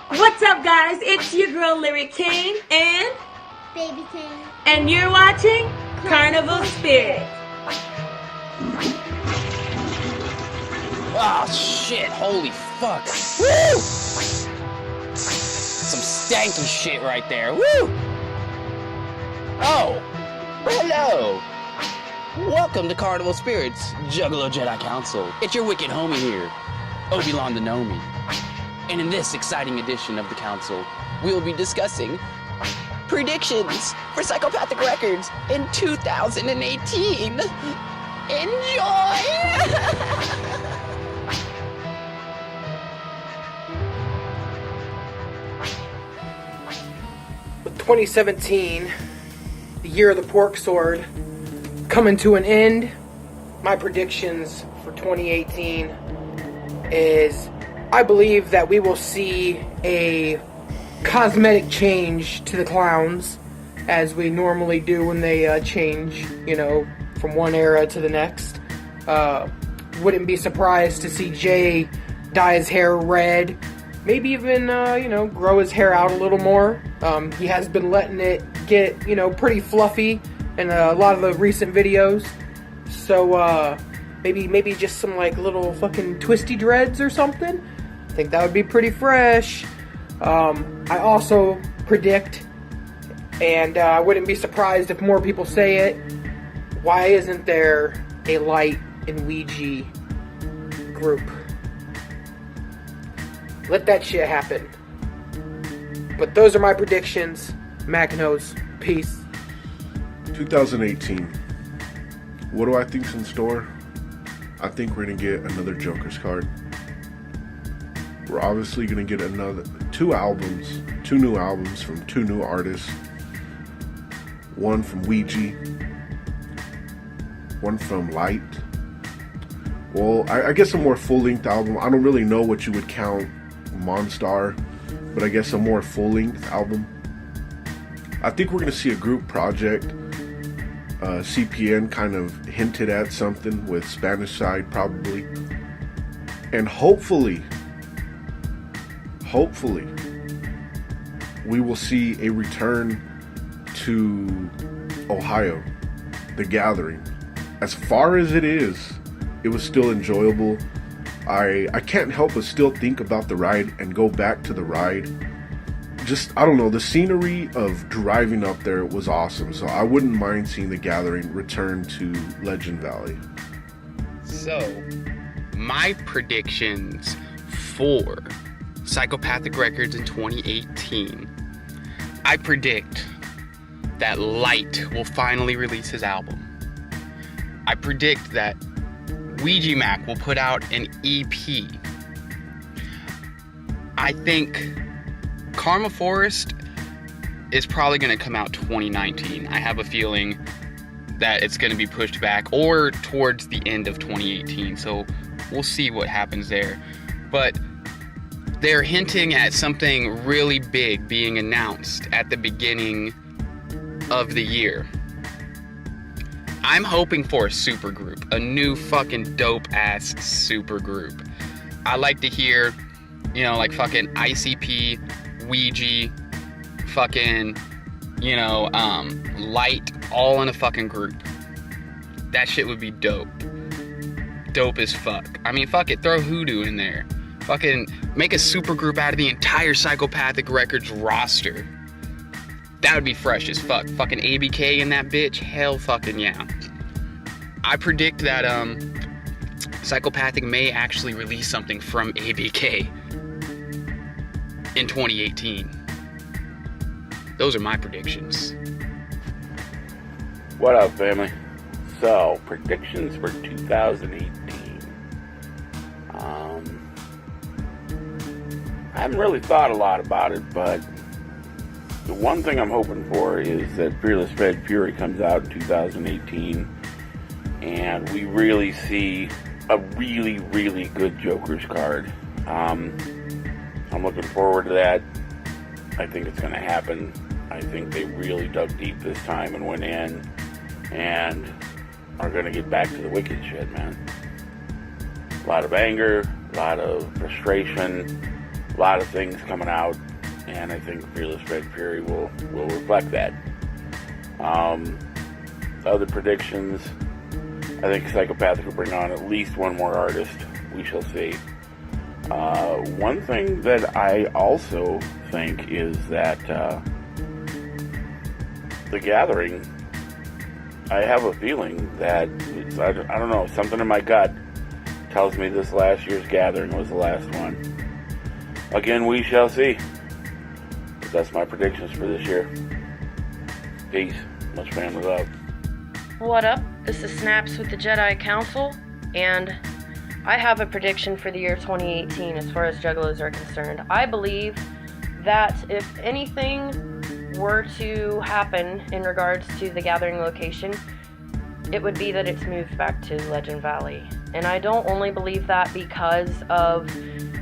What's up, guys? It's your girl Lyric Kane and Baby Kane. And you're watching Carnival Spirits. Oh shit, holy fuck. Woo! Some stanky shit right there. Woo! Oh, hello. Welcome to CarnivalSpirits Juggalo Jedi Council. It's your wicked homie here, Obi-Wan the Nomi. And in this exciting edition of the council, we'll be discussing predictions for Psychopathic records in 2018. Enjoy! With 2017, the year of the pork sword, coming to an end, my predictions for 2018 is I believe that we will see a cosmetic change to the clowns, as we normally do when they change, from one era to the next. Wouldn't be surprised to see Jay dye his hair red, maybe even, grow his hair out a little more. He has been letting it get, pretty fluffy in a lot of the recent videos. So, maybe just some, little fucking twisty dreads or something. I think that would be pretty fresh. I also predict, and I wouldn't be surprised if more people say it, why isn't there a light in Ouija group? Let that shit happen. But those are my predictions. Mac knows. Peace. 2018. What do I think's in store? I think we're going to get another Joker's card. We're obviously going to get two new albums from two new artists. One from Ouija, one from Light. Well, I guess a more full-length album. I don't really know what you would count Monstar, but I guess a more full-length album. I think we're going to see a group project. CPN kind of hinted at something with Spanish Side probably. And hopefully, we will see a return to Ohio, The Gathering. As far as it was still enjoyable. I can't help but still think about the ride and go back to the ride. Just, I don't know, the scenery of driving up there was awesome, so I wouldn't mind seeing The Gathering return to Legend Valley. So, my predictions for Psychopathic Records in 2018. I predict that Light will finally release his album. I predict that Ouija Mac will put out an EP. I think Karma Forest is probably going to come out 2019. I have a feeling that it's going to be pushed back or towards the end of 2018. So we'll see what happens there. But they're hinting at something really big being announced at the beginning of the year. I'm hoping for a supergroup, a new fucking dope-ass supergroup. I like to hear, fucking ICP, Ouija, fucking, Light, all in a fucking group. That shit would be dope. Dope as fuck. I mean, fuck it, throw Hoodoo in there. Fucking make a supergroup out of the entire Psychopathic Records roster. That would be fresh as fuck. Fucking ABK in that bitch, hell fucking yeah. I predict that Psychopathic may actually release something from ABK in 2018. Those are my predictions. What up, family? So, predictions for 2018. I haven't really thought a lot about it, but the one thing I'm hoping for is that Fearless Fed Fury comes out in 2018 and we really see a really, really good Joker's card. I'm looking forward to that. I think it's going to happen. I think they really dug deep this time and went in and are going to get back to the wicked shit, man. A lot of anger, a lot of frustration, a lot of things coming out, and I think Fearless Red Fury will reflect that. Other predictions, I think Psychopathic will bring on at least one more artist. We shall see. One thing that I also think is that The Gathering, I have a feeling that, I don't know, something in my gut tells me this last year's Gathering was the last one. Again, we shall see. But that's my predictions for this year. Peace. Much family love. What up? This is Snaps with the Jedi Council, and I have a prediction for the year 2018 as far as Juggalos are concerned. I believe that if anything were to happen in regards to the Gathering location, it would be that it's moved back to Legend Valley. And I don't only believe that because of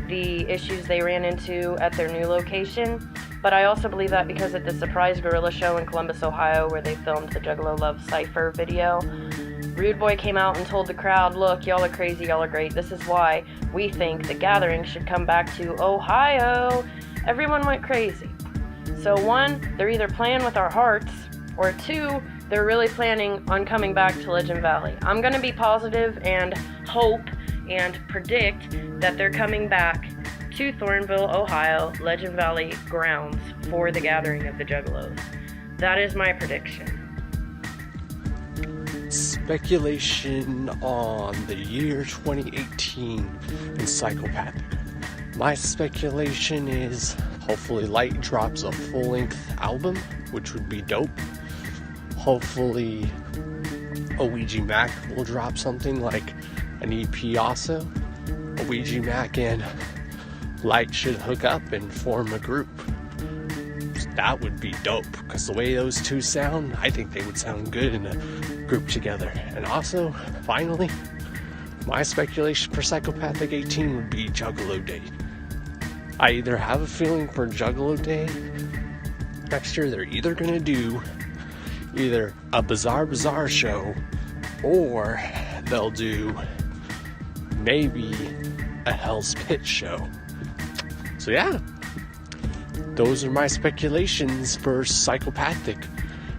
the issues they ran into at their new location, but I also believe that because at the surprise gorilla show in Columbus, Ohio, where they filmed the Juggalo Love Cypher video, Rude Boy came out and told the crowd, look, y'all are crazy, y'all are great, this is why we think the Gathering should come back to Ohio. Everyone went crazy. So one, they're either playing with our hearts, or two, they're really planning on coming back to Legend Valley. I'm going to be positive and hope and predict that they're coming back to Thornville, Ohio, Legend Valley grounds for the Gathering of the Juggalos. That is my prediction. Speculation on the year 2018 in Psychopathic. My speculation is hopefully Light drops a full-length album, which would be dope. Hopefully Ouija Mac will drop something like an EP also. Ouija Mac and Light should hook up and form a group. That would be dope, because the way those two sound, I think they would sound good in a group together. And also, finally, my speculation for Psychopathic 18 would be Juggalo Day. I either have a feeling for Juggalo Day next year, they're either going to do either a Bazaar show, or they'll do maybe a Hell's Pit show. So yeah, those are my speculations for Psychopathic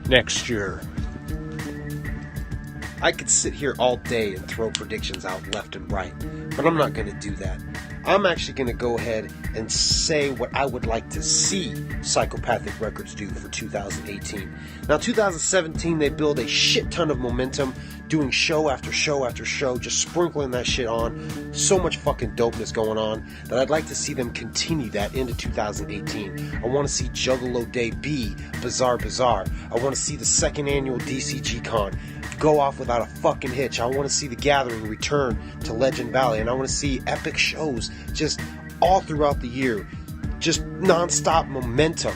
next year. I could sit here all day and throw predictions out left and right, but I'm not going to do that. I'm actually going to go ahead and say what I would like to see Psychopathic Records do for 2018. Now, 2017, they build a shit ton of momentum, doing show after show after show, just sprinkling that shit on. So much fucking dopeness going on that I'd like to see them continue that into 2018. I want to see Juggalo Day be Bazaar. I want to see the second annual DCG Con go off without a fucking hitch. I want to see the Gathering return to Legend Valley, and I want to see epic shows just all throughout the year, just non-stop momentum.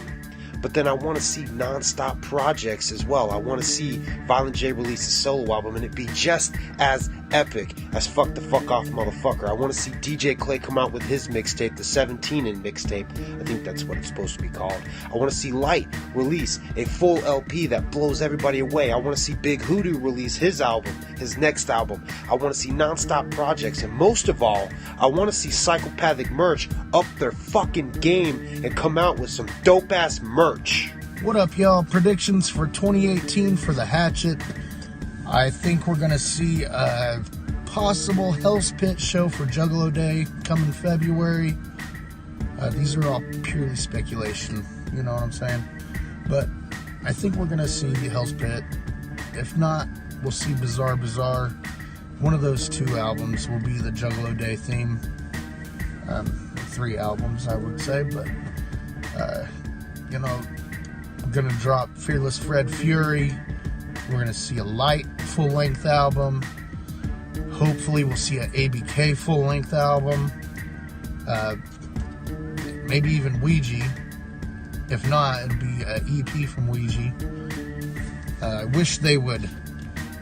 But then I want to see non-stop projects as well. I want to see Violent J release a solo album and it be just as epic as Fuck the Fuck Off Motherfucker. I want to see DJ Clay come out with his mixtape, the 17-in mixtape. I think that's what it's supposed to be called. I want to see Light release a full LP that blows everybody away. I want to see Big Hoodoo release his album, his next album. I want to see non-stop projects, and most of all, I want to see Psychopathic merch up their fucking game and come out with some dope-ass merch. What up, y'all? Predictions for 2018 for the Hatchet. I think we're going to see a possible Hell's Pit show for Juggalo Day coming February. These are all purely speculation, you know what I'm saying? But I think we're going to see Hell's Pit. If not, we'll see Bazaar. One of those two albums will be the Juggalo Day theme. 3 albums, I would say, but, you know, I'm going to drop Fearless Fred Fury. We're going to see a Light full-length album. Hopefully we'll see an ABK full-length album. Maybe even Ouija. If not, it'll be an EP from Ouija. I wish they would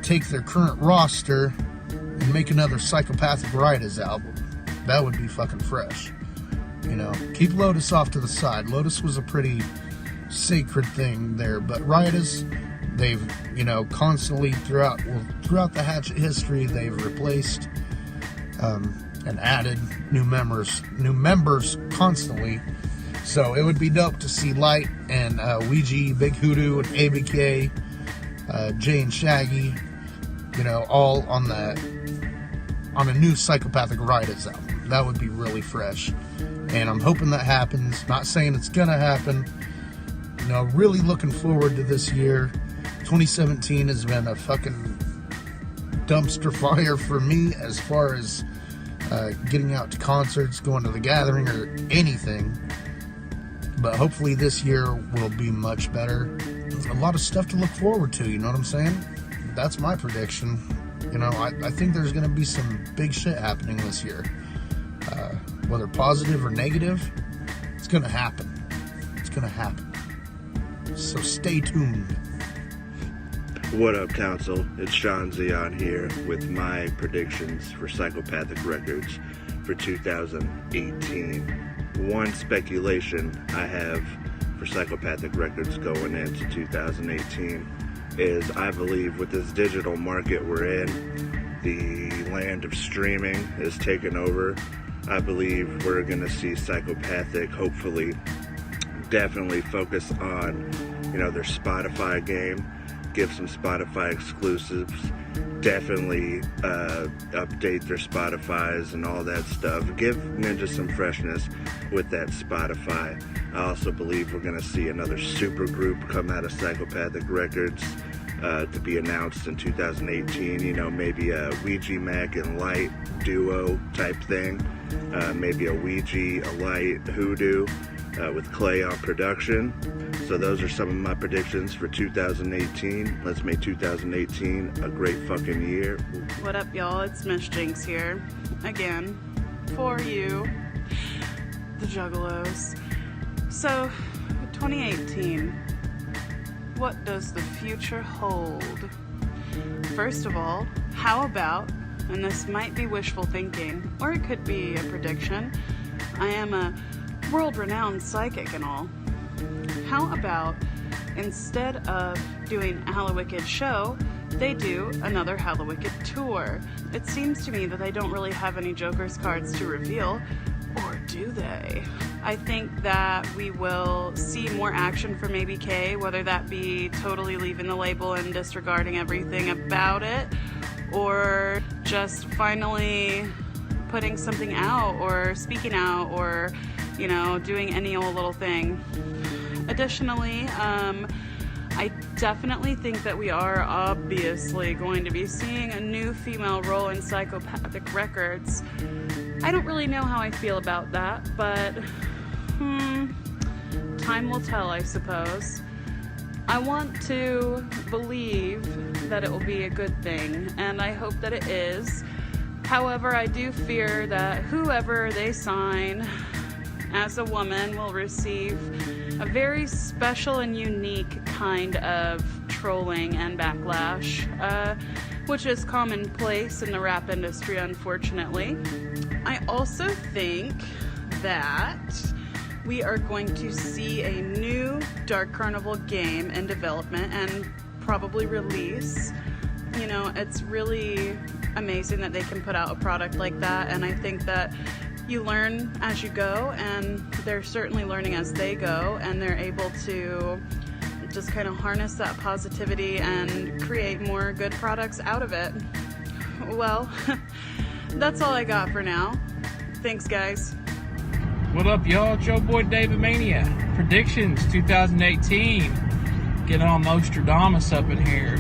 take their current roster and make another Psychopathic Riotous album. That would be fucking fresh. You know, keep Lotus off to the side. Lotus was a pretty sacred thing there, but Riotous, they've, you know, constantly throughout the Hatchet history, they've replaced and added new members constantly. So it would be dope to see Light and Ouija, Big Hoodoo, and ABK, Jay and Shaggy, you know, all on a new Psychopathic Riders album. That would be really fresh. And I'm hoping that happens. Not saying it's gonna happen. You know, really looking forward to this year. 2017 has been a fucking dumpster fire for me as far as getting out to concerts, going to the gathering, or anything. But hopefully this year will be much better. A lot of stuff to look forward to, you know what I'm saying? That's my prediction. You know, I think there's going to be some big shit happening this year. Whether positive or negative, it's going to happen. It's going to happen. So stay tuned. What up, Council? It's Sean Zion here with my predictions for Psychopathic Records for 2018. One speculation I have for Psychopathic Records going into 2018 is I believe with this digital market we're in, the land of streaming is taken over. I believe we're going to see Psychopathic hopefully definitely focus on, you know, their Spotify game, give some Spotify exclusives, definitely update their Spotifys and all that stuff, give Ninja some freshness with that Spotify. I also believe we're going to see another super group come out of Psychopathic Records to be announced in 2018, you know, maybe a Ouija Mac and Light duo type thing, maybe a Ouija, a Light, Hoodoo, with Clay on production. So those are some of my predictions for 2018. Let's make 2018 a great fucking year. What up, y'all? It's Miss Jinx here again for you, the Juggalos. So 2018, what does the future hold? First of all, how about, and this might be wishful thinking, or it could be a prediction, I am a world-renowned psychic and all. How about instead of doing a Hallowicked show, they do another Hallowicked tour? It seems to me that they don't really have any Joker's cards to reveal, or do they? I think that we will see more action from ABK, whether that be totally leaving the label and disregarding everything about it, or just finally putting something out, or speaking out, or, you know, doing any old little thing. Additionally, I definitely think that we are obviously going to be seeing a new female role in Psychopathic Records. I don't really know how I feel about that, but time will tell, I suppose. I want to believe that it will be a good thing, and I hope that it is. However, I do fear that whoever they sign as a woman will receive a very special and unique kind of trolling and backlash, which is commonplace in the rap industry, unfortunately. I also think that we are going to see a new Dark Carnival game in development and probably release. You know, it's really amazing that they can put out a product like that, and I think that you learn as you go, and they're certainly learning as they go, and they're able to just kind of harness that positivity and create more good products out of it. Well, that's all I got for now. Thanks, guys. What up, y'all? It's your boy David Mania. Predictions 2018. Getting all Nostradamus up in here.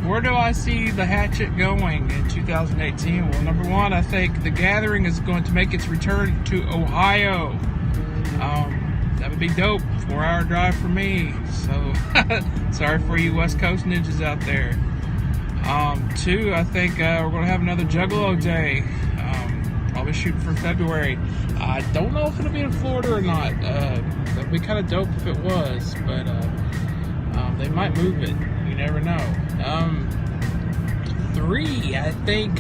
Where do I see the hatchet going in 2018? Well, number one, I think the gathering is going to make its return to Ohio. That would be dope. 4-hour drive for me. So, sorry for you West Coast ninjas out there. Two, I think we're going to have another Juggalo Day. Probably shooting for February. I don't know if it'll be in Florida or not. That'd be kind of dope if it was, but they might move it. You never know. Three, I think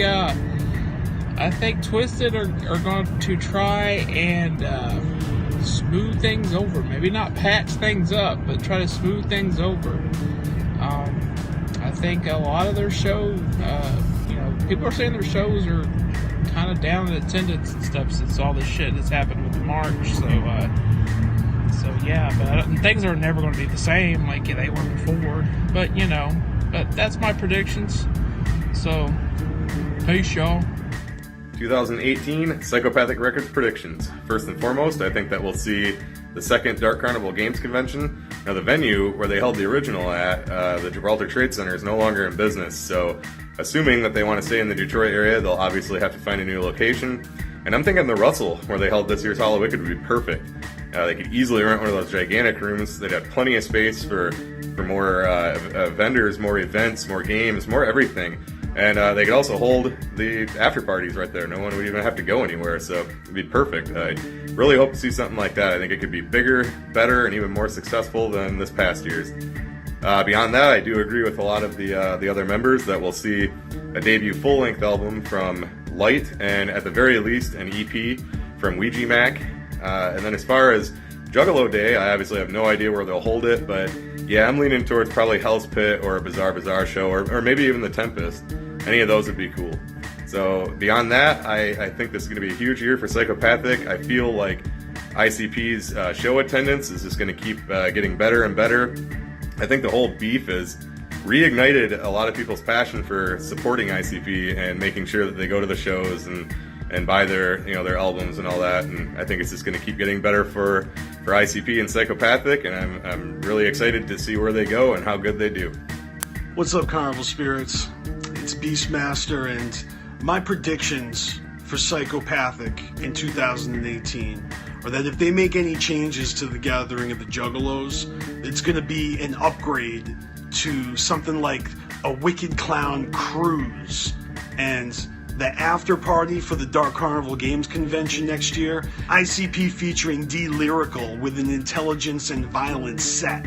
Twisted are going to try and smooth things over. Maybe not patch things up, but try to smooth things over. I think a lot of their shows, you know, people are saying their shows are kind of down in attendance and stuff since all this shit that's happened with the March. So yeah, but things are never going to be the same like they were before. But you know, but that's my predictions. So, peace, y'all. 2018 Psychopathic Records predictions. First and foremost, I think that we'll see the second Dark Carnival Games Convention. Now, the venue where they held the original at, the Gibraltar Trade Center, is no longer in business. So, assuming that they want to stay in the Detroit area, they'll obviously have to find a new location. And I'm thinking the Russell, where they held this year's Hall of Wicked, would be perfect. They could easily rent one of those gigantic rooms. They'd have plenty of space for more vendors, more events, more games, more everything. And they could also hold the after parties right there. No one would even have to go anywhere, so it'd be perfect. I really hope to see something like that. I think it could be bigger, better, and even more successful than this past year's. Beyond that, I do agree with a lot of the other members that we'll see a debut full-length album from Light, and at the very least, an EP from Ouija Mac. And then as far as Juggalo Day, I obviously have no idea where they'll hold it, but yeah, I'm leaning towards probably Hell's Pit or a Bizarre Bazaar show, or maybe even the Tempest. Any of those would be cool. So beyond that, I think this is going to be a huge year for Psychopathic. I feel like ICP's show attendance is just going to keep getting better and better. I think the whole beef has reignited a lot of people's passion for supporting ICP and making sure that they go to the shows and buy their their albums and all that. And I think it's just going to keep getting better for ICP and Psychopathic, and I'm really excited to see where they go and how good they do. What's up, Carnival Spirits? It's Beastmaster, and my predictions for Psychopathic in 2018 are that if they make any changes to the gathering of the Juggalos, it's going to be an upgrade to something like a Wicked Clown Cruise, and the after party for the Dark Carnival Games Convention next year, ICP featuring D Lyrical with an intelligence and violence set,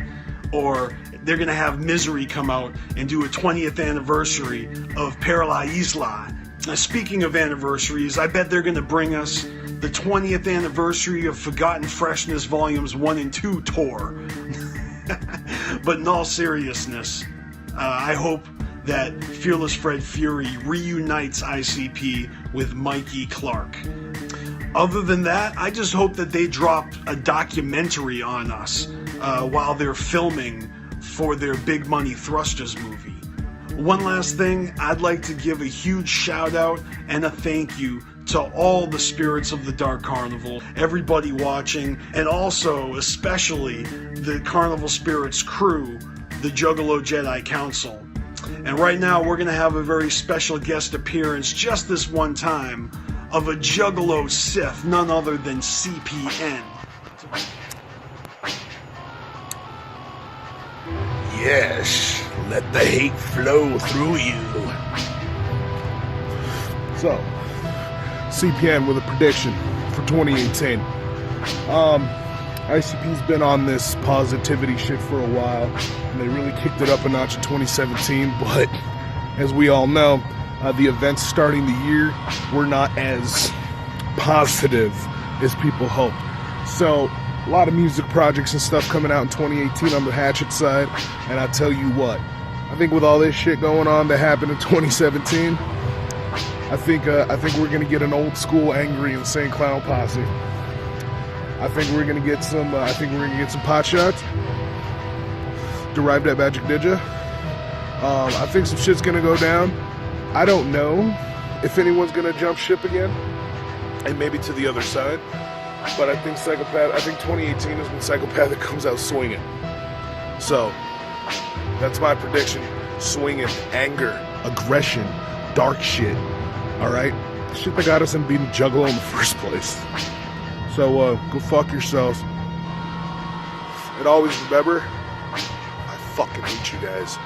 or they're going to have Misery come out and do a 20th anniversary of Para La Isla. Now, speaking of anniversaries, I bet they're going to bring us the 20th anniversary of Forgotten Freshness Volumes 1 and 2 tour. But in all seriousness, I hope that Fearless Fred Fury reunites ICP with Mikey Clark. Other than that, I just hope that they drop a documentary on us while they're filming for their Big Money Thrusters movie. One last thing, I'd like to give a huge shout out and a thank you to all the spirits of the Dark Carnival, everybody watching, and also especially the Carnival Spirits crew, the Juggalo Jedi Council. And right now we're going to have a very special guest appearance just this one time of a Juggalo Sith, none other than CPN. Yes, let the hate flow through you. So, CPN with a prediction for 2018. ICP's been on this positivity shit for a while, and they really kicked it up a notch in 2017, but as we all know, the events starting the year were not as positive as people hoped. So, a lot of music projects and stuff coming out in 2018 on the Hatchet side, and I tell you what, I think with all this shit going on that happened in 2017, I think we're gonna get an old school angry insane clown posse. I think we're gonna get some. Some pot shots derived at Magic Ninja. I think some shit's gonna go down. I don't know if anyone's gonna jump ship again, and maybe to the other side. But I think 2018 is when Psychopathic comes out swinging. So that's my prediction: swinging, anger, aggression, dark shit. All right, shit that got us in beating Juggalo in the first place. So, go fuck yourselves. And always remember, I fucking hate you guys.